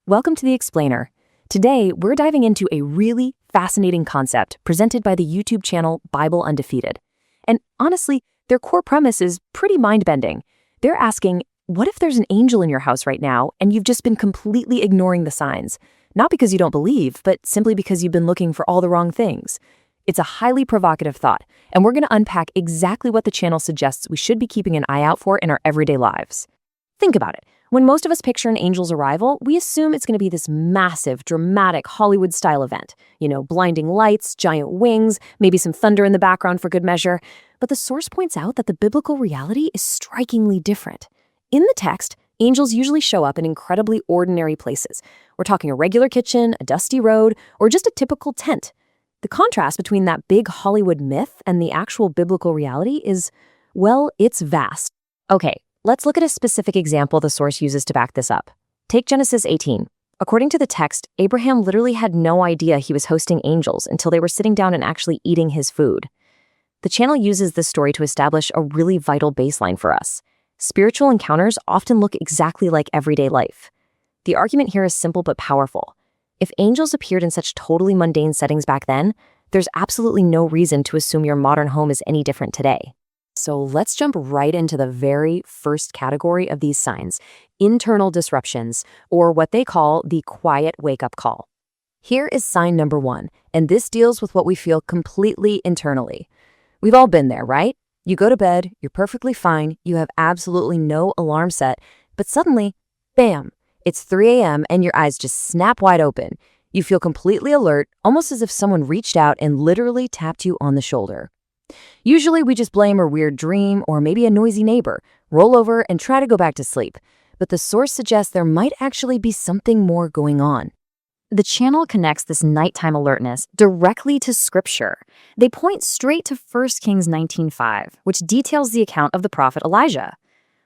Welcome to The Explainer. Today, we're diving into a really fascinating concept presented by the YouTube channel Bible Undefeated. And honestly, their core premise is pretty mind-bending. They're asking, what if there's an angel in your house right now and you've just been completely ignoring the signs? Not because you don't believe, but simply because you've been looking for all the wrong things. It's a highly provocative thought, and we're going to unpack exactly what the channel suggests we should be keeping an eye out for in our everyday lives. Think about it. When most of us picture an angel's arrival, we assume it's going to be this massive, dramatic Hollywood-style event. Blinding lights, giant wings, maybe some thunder in the background for good measure. But the source points out that the biblical reality is strikingly different. In the text, angels usually show up in incredibly ordinary places. We're talking a regular kitchen, a dusty road, or just a typical tent. The contrast between that big Hollywood myth and the actual biblical reality is, well, it's vast. Okay. Let's look at a specific example the source uses to back this up. Take Genesis 18. According to the text, Abraham literally had no idea he was hosting angels until they were sitting down and actually eating his food. The channel uses this story to establish a really vital baseline for us. Spiritual encounters often look exactly like everyday life. The argument here is simple but powerful. If angels appeared in such totally mundane settings back then, there's absolutely no reason to assume your modern home is any different today. So let's jump right into the very first category of these signs, internal disruptions, or what they call the quiet wake-up call. Here is sign number 1, and this deals with what we feel completely internally. We've all been there, right? You go to bed, you're perfectly fine, you have absolutely no alarm set, but suddenly, bam, it's 3 a.m. and your eyes just snap wide open. You feel completely alert, almost as if someone reached out and literally tapped you on the shoulder. Usually we just blame a weird dream or maybe a noisy neighbor, roll over and try to go back to sleep. But the source suggests there might actually be something more going on. The channel connects this nighttime alertness directly to scripture. They point straight to 1 Kings 19:5, which details the account of the prophet Elijah.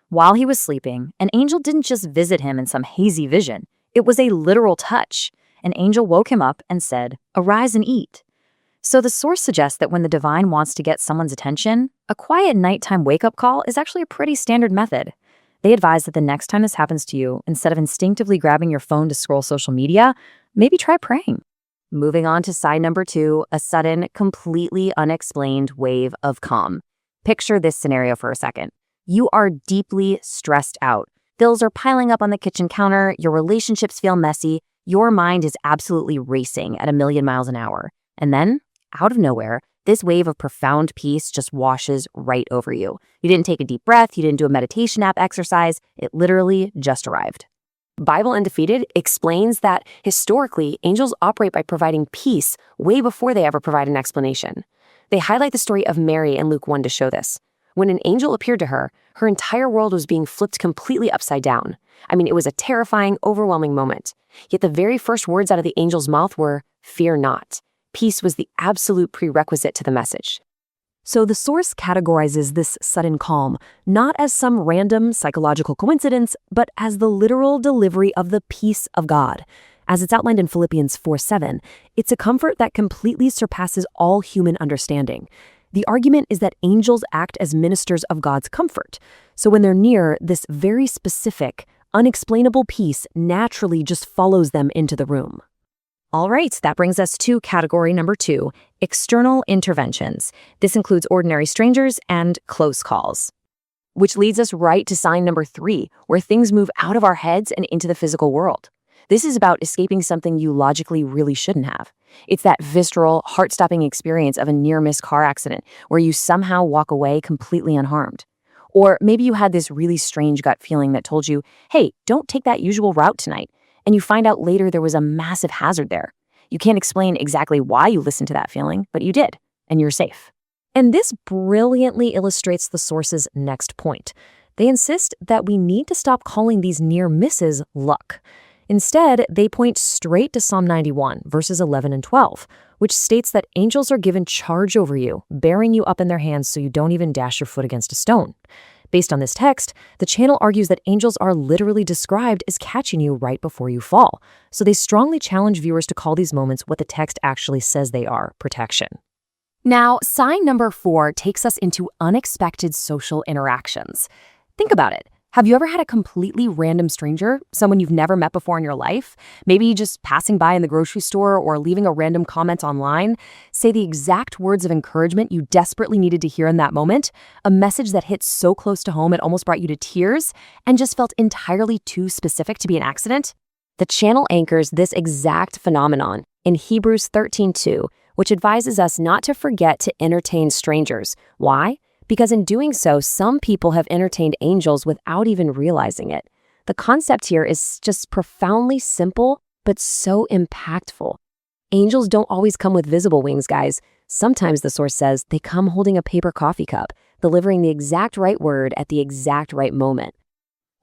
While he was sleeping, an angel didn't just visit him in some hazy vision. It was a literal touch. An angel woke him up and said, "Arise and eat." So the source suggests that when the divine wants to get someone's attention, a quiet nighttime wake-up call is actually a pretty standard method. They advise that the next time this happens to you, instead of instinctively grabbing your phone to scroll social media, maybe try praying. Moving on to sign number 2, a sudden, completely unexplained wave of calm. Picture this scenario for a second. You are deeply stressed out. Bills are piling up on the kitchen counter, your relationships feel messy, your mind is absolutely racing at 1,000,000 miles an hour. And then, out of nowhere, this wave of profound peace just washes right over you. You didn't take a deep breath, you didn't do a meditation app exercise, it literally just arrived. Bible Undefeated explains that historically, angels operate by providing peace way before they ever provide an explanation. They highlight the story of Mary in Luke 1 to show this. When an angel appeared to her, her entire world was being flipped completely upside down. It was a terrifying, overwhelming moment. Yet the very first words out of the angel's mouth were, "Fear not." Peace was the absolute prerequisite to the message. So the source categorizes this sudden calm not as some random psychological coincidence, but as the literal delivery of the peace of God. As it's outlined in Philippians 4:7, it's a comfort that completely surpasses all human understanding. The argument is that angels act as ministers of God's comfort. So when they're near, this very specific, unexplainable peace naturally just follows them into the room. All right, that brings us to category number 2, external interventions. This includes ordinary strangers and close calls. Which leads us right to sign number 3, where things move out of our heads and into the physical world. This is about escaping something you logically really shouldn't have. It's that visceral, heart-stopping experience of a near-miss car accident where you somehow walk away completely unharmed. Or maybe you had this really strange gut feeling that told you, hey, don't take that usual route tonight. And you find out later there was a massive hazard there. You can't explain exactly why you listened to that feeling, but you did, and you're safe. And this brilliantly illustrates the source's next point. They insist that we need to stop calling these near misses luck. Instead, they point straight to Psalm 91, verses 11 and 12, which states that angels are given charge over you, bearing you up in their hands so you don't even dash your foot against a stone. Based on this text, the channel argues that angels are literally described as catching you right before you fall. So they strongly challenge viewers to call these moments what the text actually says they are, protection. Now, sign number 4 takes us into unexpected social interactions. Think about it. Have you ever had a completely random stranger, someone you've never met before in your life, maybe just passing by in the grocery store or leaving a random comment online, say the exact words of encouragement you desperately needed to hear in that moment, a message that hit so close to home it almost brought you to tears and just felt entirely too specific to be an accident? The channel anchors this exact phenomenon in Hebrews 13:2, which advises us not to forget to entertain strangers. Why? Because in doing so, some people have entertained angels without even realizing it. The concept here is just profoundly simple, but so impactful. Angels don't always come with visible wings, guys. Sometimes, the source says, they come holding a paper coffee cup, delivering the exact right word at the exact right moment.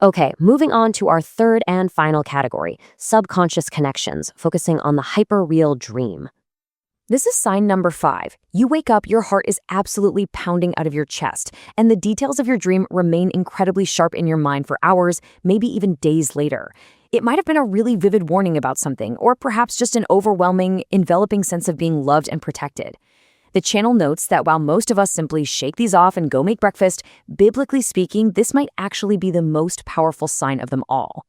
Okay, moving on to our third and final category, subconscious connections, focusing on the hyper-real dream. This is sign number 5. You wake up, your heart is absolutely pounding out of your chest, and the details of your dream remain incredibly sharp in your mind for hours, maybe even days later. It might have been a really vivid warning about something, or perhaps just an overwhelming, enveloping sense of being loved and protected. The channel notes that while most of us simply shake these off and go make breakfast, biblically speaking, this might actually be the most powerful sign of them all.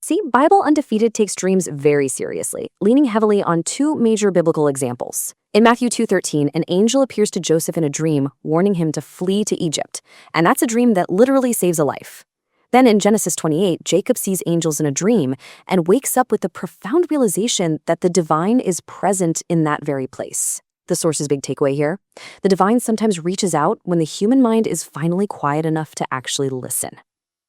See, Bible Undefeated takes dreams very seriously, leaning heavily on 2 major biblical examples. In Matthew 2:13, an angel appears to Joseph in a dream, warning him to flee to Egypt, and that's a dream that literally saves a life. Then in Genesis 28, Jacob sees angels in a dream and wakes up with the profound realization that the divine is present in that very place. The source's big takeaway here: the divine sometimes reaches out when the human mind is finally quiet enough to actually listen.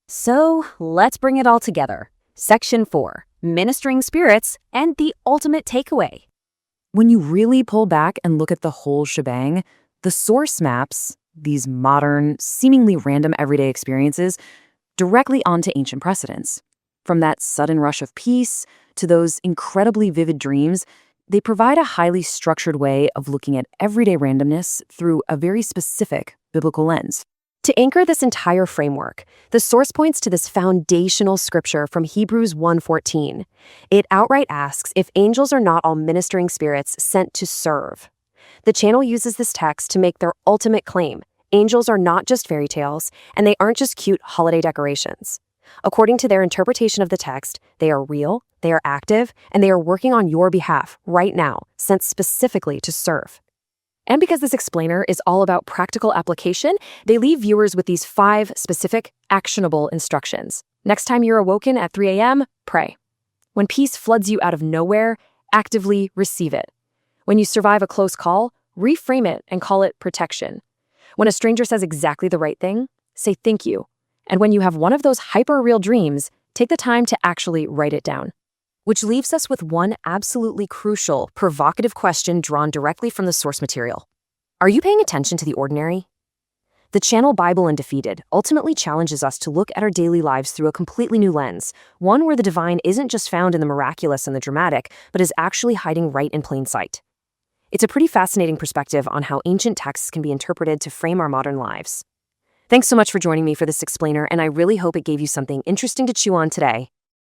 So, let's bring it all together. Section 4, Ministering Spirits and the Ultimate Takeaway. When you really pull back and look at the whole shebang, the source maps these modern, seemingly random everyday experiences directly onto ancient precedents. From that sudden rush of peace to those incredibly vivid dreams, they provide a highly structured way of looking at everyday randomness through a very specific biblical lens. To anchor this entire framework, the source points to this foundational scripture from Hebrews 1:14. It outright asks if angels are not all ministering spirits sent to serve. The channel uses this text to make their ultimate claim: angels are not just fairy tales, and they aren't just cute holiday decorations. According to their interpretation of the text, they are real, they are active, and they are working on your behalf right now, sent specifically to serve. And because this explainer is all about practical application, they leave viewers with these 5 specific, actionable instructions. Next time you're awoken at 3 a.m., pray. When peace floods you out of nowhere, actively receive it. When you survive a close call, reframe it and call it protection. When a stranger says exactly the right thing, say thank you. And when you have one of those hyper-real dreams, take the time to actually write it down. Which leaves us with one absolutely crucial, provocative question drawn directly from the source material. Are you paying attention to the ordinary? The channel Bible Undefeated ultimately challenges us to look at our daily lives through a completely new lens, one where the divine isn't just found in the miraculous and the dramatic, but is actually hiding right in plain sight. It's a pretty fascinating perspective on how ancient texts can be interpreted to frame our modern lives. Thanks so much for joining me for this explainer, and I really hope it gave you something interesting to chew on today.